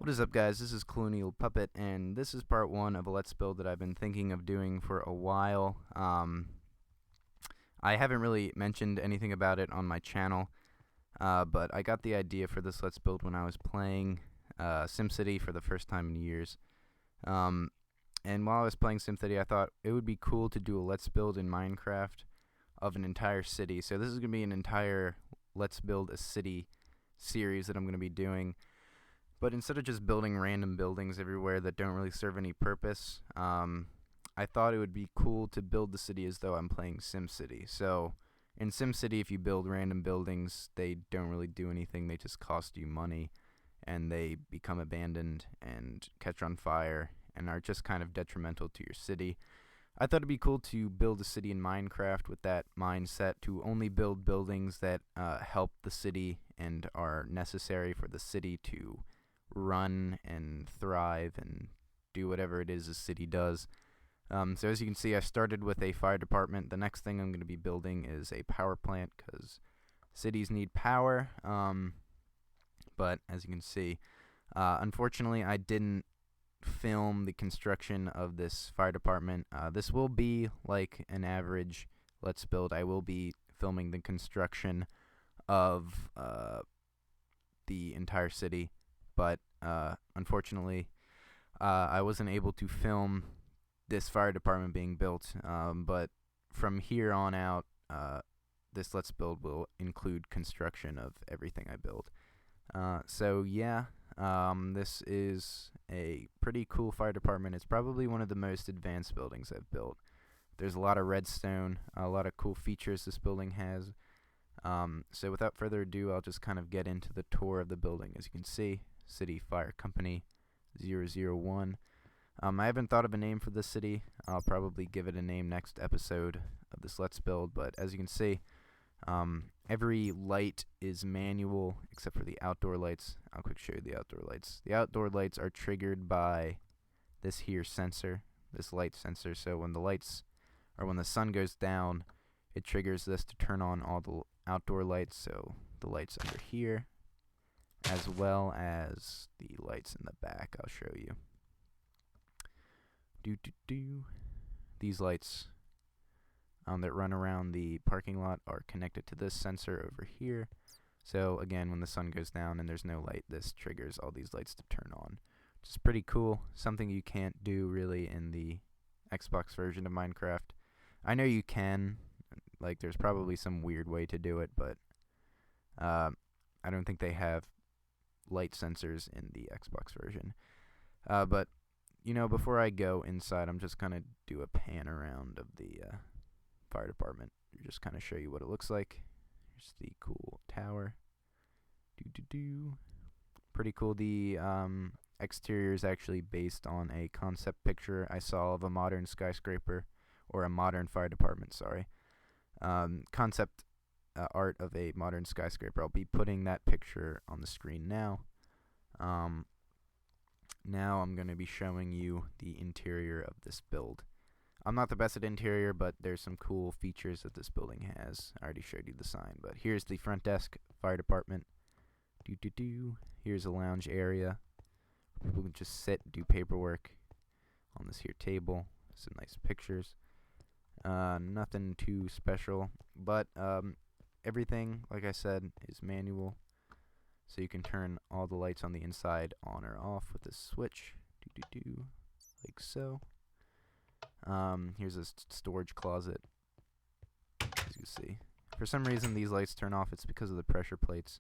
What is up, guys? This is Colonial Puppet, and this is part 1 of a Let's Build that I've been thinking of doing for a while. I haven't really mentioned anything about it on my channel, but I got the idea for this Let's Build when I was playing SimCity for the first time in years. And while I was playing SimCity, I thought it would be cool to do a Let's Build in Minecraft of an entire city. So this is going to be an entire Let's Build a City series that I'm going to be doing. But instead of just building random buildings everywhere that don't really serve any purpose, I thought it would be cool to build the city as though I'm playing SimCity. So in SimCity, if you build random buildings, they don't really do anything. They just cost you money, and they become abandoned and catch on fire and are just kind of detrimental to your city. I thought it'd be cool to build a city in Minecraft with that mindset, to only build buildings that help the city and are necessary for the city to run and thrive and do whatever it is a city does. So as you can see, I started with a fire department. The next thing I'm going to be building is a power plant, because cities need power. But as you can see, unfortunately I didn't film the construction of this fire department. This will be like an average Let's Build. I will be filming the construction of the entire city, but unfortunately I wasn't able to film this fire department being built. But from here on out, this Let's Build will include construction of everything I build. So yeah, this is a pretty cool fire department. It's probably one of the most advanced buildings I've built. There's a lot of redstone, a lot of cool features this building has. So without further ado, I'll just kind of get into the tour of the building. As you can see, City Fire Company 001. I haven't thought of a name for this city. I'll probably give it a name next episode of this Let's Build, but as you can see, every light is manual except for the outdoor lights. I'll quick show you the outdoor lights. The outdoor lights are triggered by this here sensor, this light sensor. So when the lights, or when the sun goes down, it triggers this to turn on all the outdoor lights. So the lights under here, as well as the lights in the back. I'll show you. These lights that run around the parking lot are connected to this sensor over here. So again, when the sun goes down and there's no light, this triggers all these lights to turn on, which is pretty cool. Something you can't do really in the Xbox version of Minecraft. I know you can, like there's probably some weird way to do it, but I don't think they have light sensors in the Xbox version. But you know, before I go inside, I'm just gonna do a pan around of the fire department, just kind of show you what it looks like. Here's the cool tower. Pretty cool. The exterior is actually based on a concept picture I saw of a modern skyscraper, or a modern fire department, sorry. Concept art of a modern skyscraper. I'll be putting that picture on the screen now. Now I'm going to be showing you the interior of this build. I'm not the best at interior, but there's some cool features that this building has. I already showed you the sign, but here's the front desk, fire department. Here's a lounge area. People can just sit, do paperwork on this here table. Some nice pictures. Nothing too special, but everything, like I said, is manual. So you can turn all the lights on the inside on or off with this switch. Like so. Here's a storage closet, as you see. For some reason these lights turn off. It's because of the pressure plates.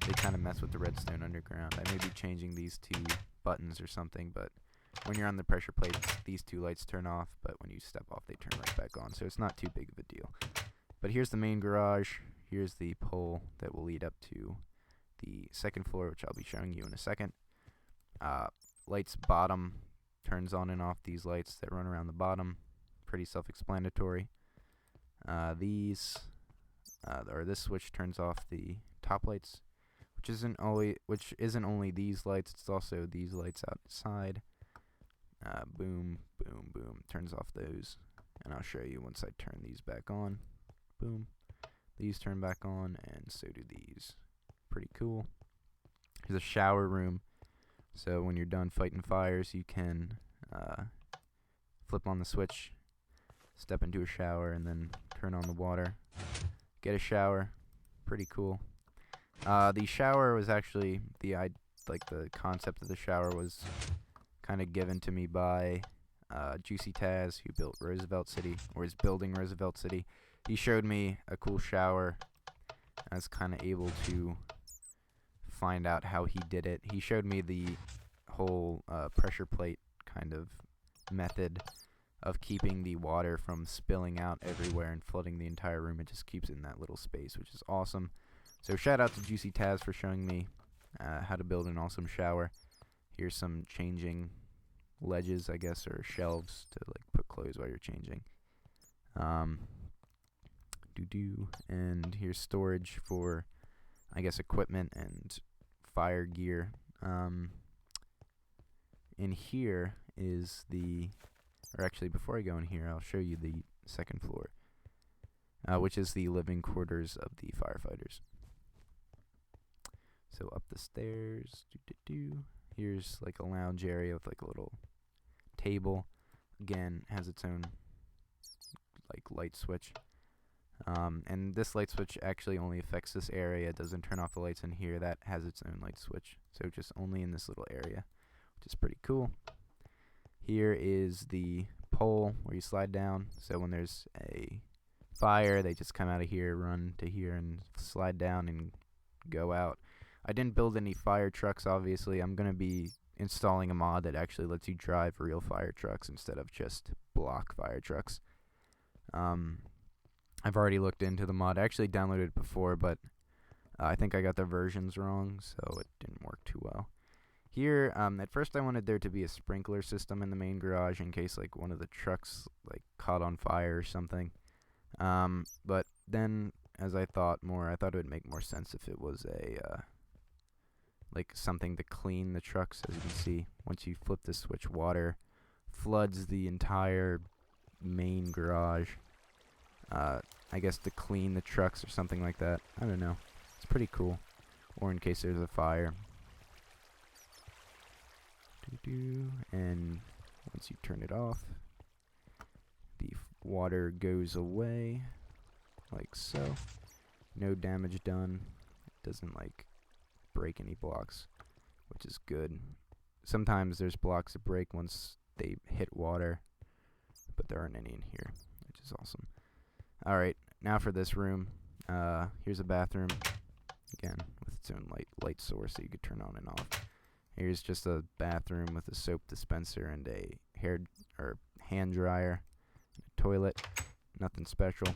They kind of mess with the redstone underground. I may be changing these two buttons or something, but when you're on the pressure plates, these two lights turn off, but when you step off, they turn right back on. So it's not too big of a deal. But here's the main garage. Here's the pole that will lead up to the second floor, which I'll be showing you in a second. Lights bottom turns on and off these lights that run around the bottom. Pretty self-explanatory. This switch turns off the top lights, which isn't only these lights. It's also these lights outside. Boom, boom, boom. Turns off those, and I'll show you once I turn these back on. Boom. These turn back on, and so do these. Pretty cool. Here's a shower room So when you're done fighting fires, you can flip on the switch, step into a shower, and then turn on the water. Get a shower. Pretty cool. The shower was actually the concept of the shower was kind of given to me by Juicy Taz, who built Roosevelt City, or is building Roosevelt City. He showed me a cool shower. I was kind of able to find out how he did it. He showed me the whole pressure plate kind of method of keeping the water from spilling out everywhere and flooding the entire room. It just keeps it in that little space, which is awesome. So shout out to Juicy Taz for showing me how to build an awesome shower. Here's some changing ledges, I guess, or shelves to like put clothes while you're changing. And here's storage for, I guess, equipment and fire gear. In here is or actually before I go in here, I'll show you the second floor, which is the living quarters of the firefighters. So up the stairs, here's like a lounge area with like a little table. Again, has its own like light switch. And this light switch actually only affects this area. It doesn't turn off the lights in here. That has its own light switch. So just only in this little area, which is pretty cool. Here is the pole where you slide down. So when there's a fire, they just come out of here, run to here, and slide down and go out. I didn't build any fire trucks, obviously. I'm going to be installing a mod that actually lets you drive real fire trucks instead of just block fire trucks. I've already looked into the mod. I actually downloaded it before, but I think I got the versions wrong, so it didn't work too well. Here, at first I wanted there to be a sprinkler system in the main garage in case like one of the trucks like caught on fire or something. But then, as I thought more, I thought it would make more sense if it was a like something to clean the trucks. As you can see, once you flip the switch, water floods the entire main garage. I guess to clean the trucks or something like that. I don't know. It's pretty cool. Or in case there's a fire. And once you turn it off, the water goes away, like so. No damage done. It doesn't like break any blocks, which is good. Sometimes there's blocks that break once they hit water, but there aren't any in here, which is awesome. Alright, now for this room. Here's a bathroom, again, with its own light source that you could turn on and off. Here's just a bathroom with a soap dispenser and a hand dryer, a toilet. Nothing special.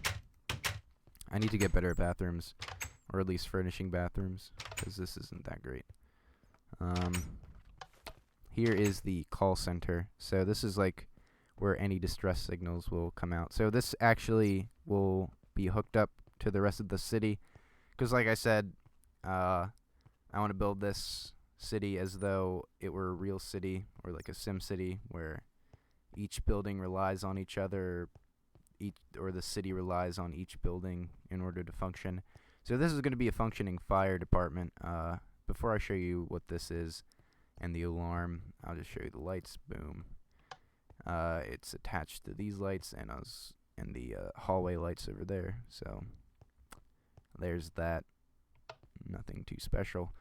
I need to get better at bathrooms, or at least furnishing bathrooms, because this isn't that great. Here is the call center. So this is like where any distress signals will come out. So this actually will be hooked up to the rest of the city, because like I said, I want to build this city as though it were a real city, or like a SimCity, where each building relies on each other, or the city relies on each building in order to function. So this is going to be a functioning fire department. Before I show you what this is and the alarm, I'll just show you the lights. Boom. It's attached to these lights and the hallway lights over there. So there's that. Nothing too special.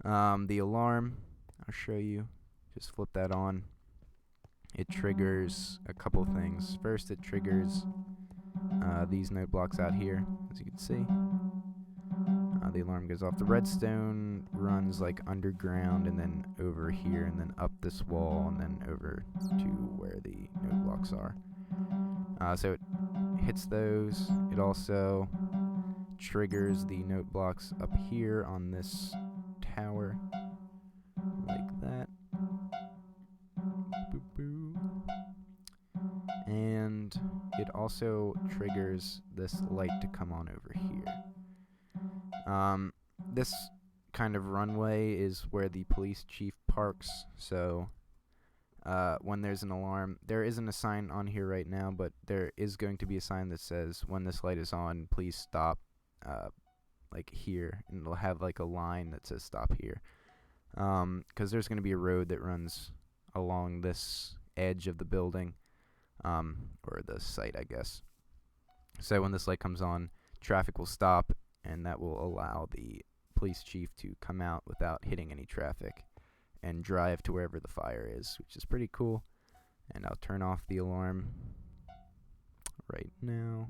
The alarm, I'll show you. Just flip that on. It triggers a couple things. First, it triggers these note blocks out here, as you can see. The alarm goes off. The redstone runs like underground and then over here and then up this wall and then over to where the note blocks are. So it hits those. It also triggers the note blocks up here on this tower, like that. Boop, boop. And it also triggers this light to come on over here. This kind of runway is where the police chief parks, so when there's an alarm, there isn't a sign on here right now, but there is going to be a sign that says, when this light is on, please stop, like here, and it'll have like a line that says stop here. 'cause there's going to be a road that runs along this edge of the building, or the site, I guess. So when this light comes on, traffic will stop, and that will allow the police chief to come out without hitting any traffic and drive to wherever the fire is, which is pretty cool. And I'll turn off the alarm right now.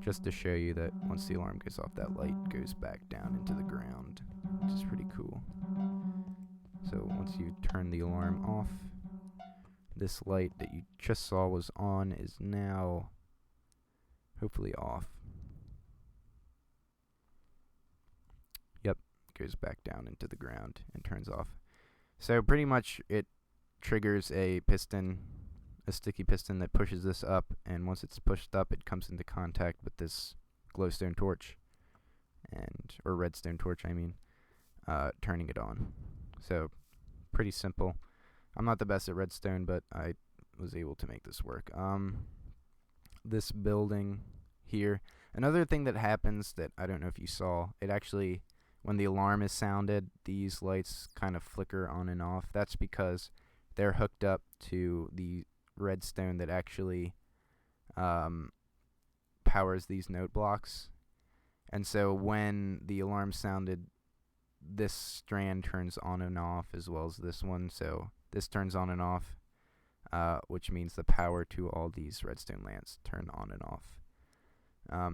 Just to show you that once the alarm goes off, that light goes back down into the ground, which is pretty cool. So once you turn the alarm off, this light that you just saw was on is now hopefully off. Yep, goes back down into the ground and turns off. So pretty much it triggers a piston, a sticky piston that pushes this up, and once it's pushed up, it comes into contact with this glowstone torch, or redstone torch, I mean, turning it on. So pretty simple. I'm not the best at redstone, but I was able to make this work. This building here, another thing that happens that I don't know if you saw, it actually, when the alarm is sounded, these lights kind of flicker on and off. That's because they're hooked up to the redstone that actually powers these note blocks. And so when the alarm sounded, this strand turns on and off, as well as this one. So this turns on and off, which means the power to all these redstone lamps turn on and off.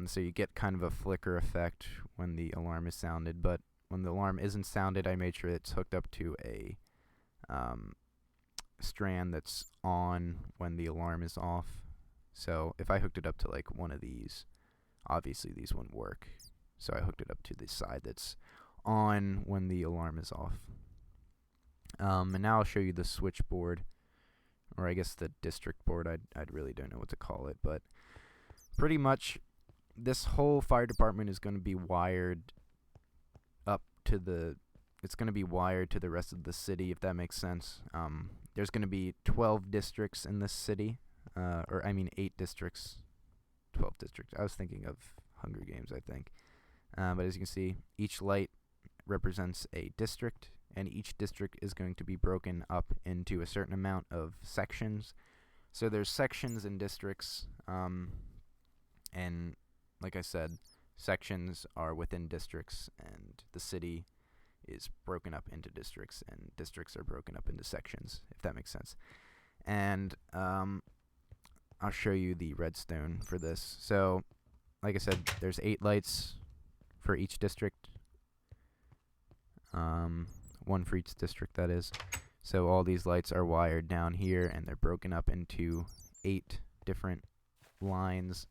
So you get kind of a flicker effect when the alarm is sounded, but when the alarm isn't sounded, I made sure it's hooked up to a strand that's on when the alarm is off. So if I hooked it up to like one of these, obviously these wouldn't work. So I hooked it up to the side that's on when the alarm is off. And now I'll show you the switchboard, or I guess the district board. I really don't know what to call it, but pretty much this whole fire department is going to be wired up to the, it's going to be wired to the rest of the city, if that makes sense. There's going to be 12 districts in this city, or I mean 8 districts, 12 districts. I was thinking of Hunger Games, I think. But as you can see, each light represents a district, and each district is going to be broken up into a certain amount of sections. So there's sections and districts, and like I said, sections are within districts, and the city is broken up into districts, and districts are broken up into sections, if that makes sense. And I'll show you the redstone for this. So, like I said, there's 8 lights for each district. 1 for each district, that is. So all these lights are wired down here, and they're broken up into 8 different lines,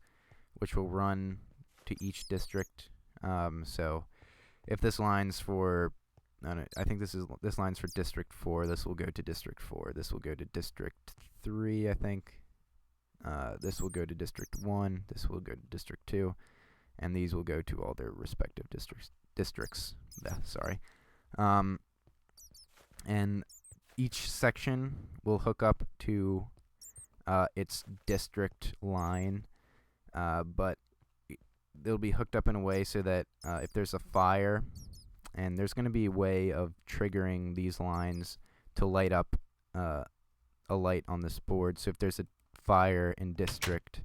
which will run to each district. So if this line's for, I think this line's for District 4. This will go to District 4. This will go to District 3, I think. This will go to District 1. This will go to District 2. And these will go to all their respective districts. Sorry. And each section will hook up to its district line, but they'll be hooked up in a way so that if there's a fire, and there's going to be a way of triggering these lines to light up a light on this board. So if there's a fire in District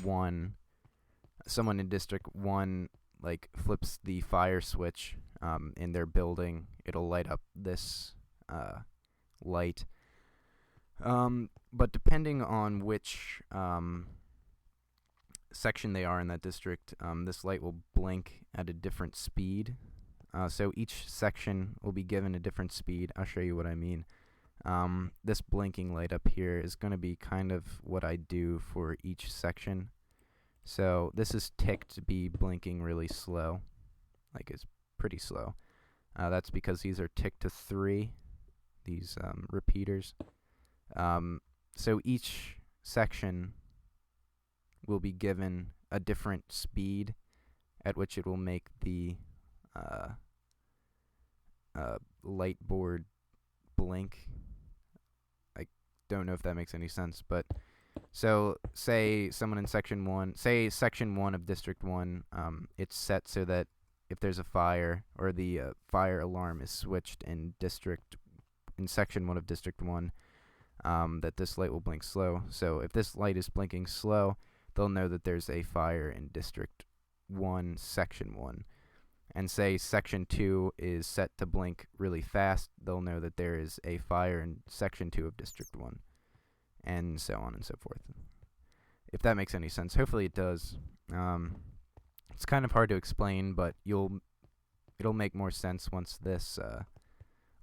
1, someone in District 1 like flips the fire switch in their building, it'll light up this light. But depending on which section they are in that district, this light will blink at a different speed. So each section will be given a different speed. I'll show you what I mean. This blinking light up here is going to be kind of what I do for each section. So this is ticked to be blinking really slow, like it's pretty slow. That's because these are ticked to 3, these repeaters. So each section will be given a different speed at which it will make the light board blink. I don't know if that makes any sense, but So say someone in section 1, say section 1 of district 1, it's set so that if there's a fire or the fire alarm is switched in section 1 of district 1, that this light will blink slow. So if this light is blinking slow, they'll know that there's a fire in district 1, section 1. And say section 2 is set to blink really fast, they'll know that there is a fire in section 2 of district 1. And so on and so forth. If that makes any sense. Hopefully it does. It's kind of hard to explain, but it'll make more sense once this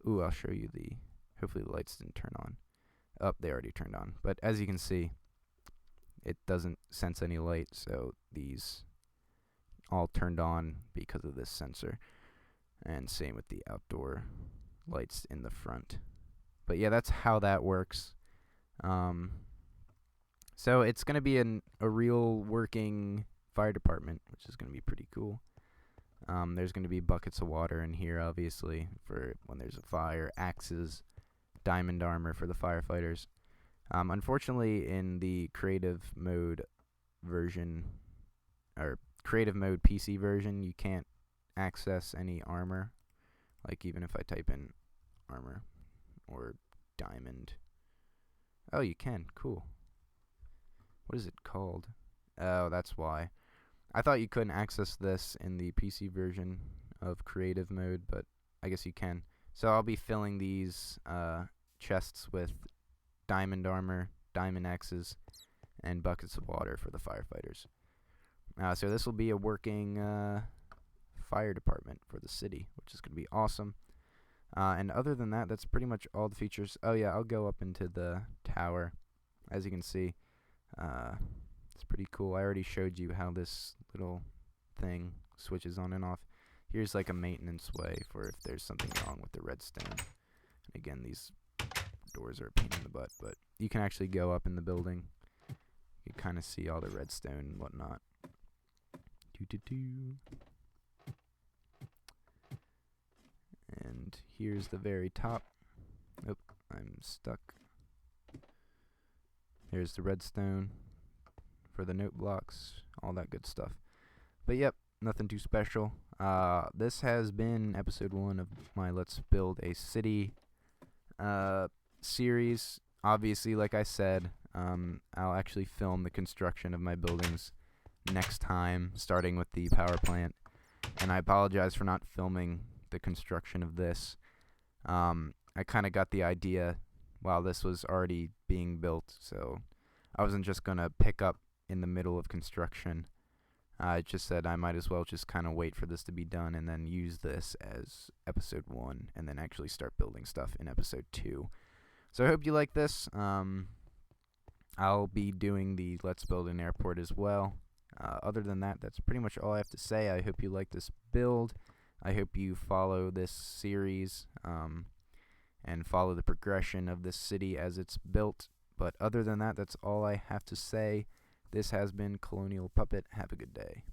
I'll show you hopefully the lights didn't turn on. They already turned on. But as you can see, it doesn't sense any light, so these all turned on because of this sensor. And same with the outdoor lights in the front. But yeah, that's how that works. So it's going to be a real working fire department, which is going to be pretty cool. There's going to be buckets of water in here, obviously, for when there's a fire, axes, diamond armor for the firefighters. Unfortunately, in the creative mode version, or creative mode PC version, you can't access any armor. Like even if I type in armor or diamond. Oh, you can. Cool. What is it called? Oh, that's why. I thought you couldn't access this in the PC version of creative mode, but I guess you can. So I'll be filling these chests with diamond armor, diamond axes, and buckets of water for the firefighters. So this will be a working fire department for the city, which is going to be awesome. And other than that, that's pretty much all the features. Oh yeah, I'll go up into the tower. As you can see, it's pretty cool. I already showed you how this little thing switches on and off. Here's like a maintenance way for if there's something wrong with the redstone. And again, these doors are a pain in the butt, but you can actually go up in the building. You can kind of see all the redstone and whatnot. And here's the very top. Oh, I'm stuck. Here's the redstone for the note blocks, all that good stuff. But yep, nothing too special. This has been episode 1 of my Let's Build a City series. Obviously, like I said, I'll actually film the construction of my buildings next time, starting with the power plant. And I apologize for not filming the construction of this. I kind of got the idea while this was already being built, so I wasn't just going to pick up in the middle of construction. I just said I might as well just kind of wait for this to be done and then use this as episode 1 and then actually start building stuff in episode 2. So I hope you like this. I'll be doing the Let's Build an Airport as well. Other than that, that's pretty much all I have to say. I hope you like this build. I hope you follow this series and follow the progression of this city as it's built. But other than that, that's all I have to say. This has been Colonial Puppet. Have a good day.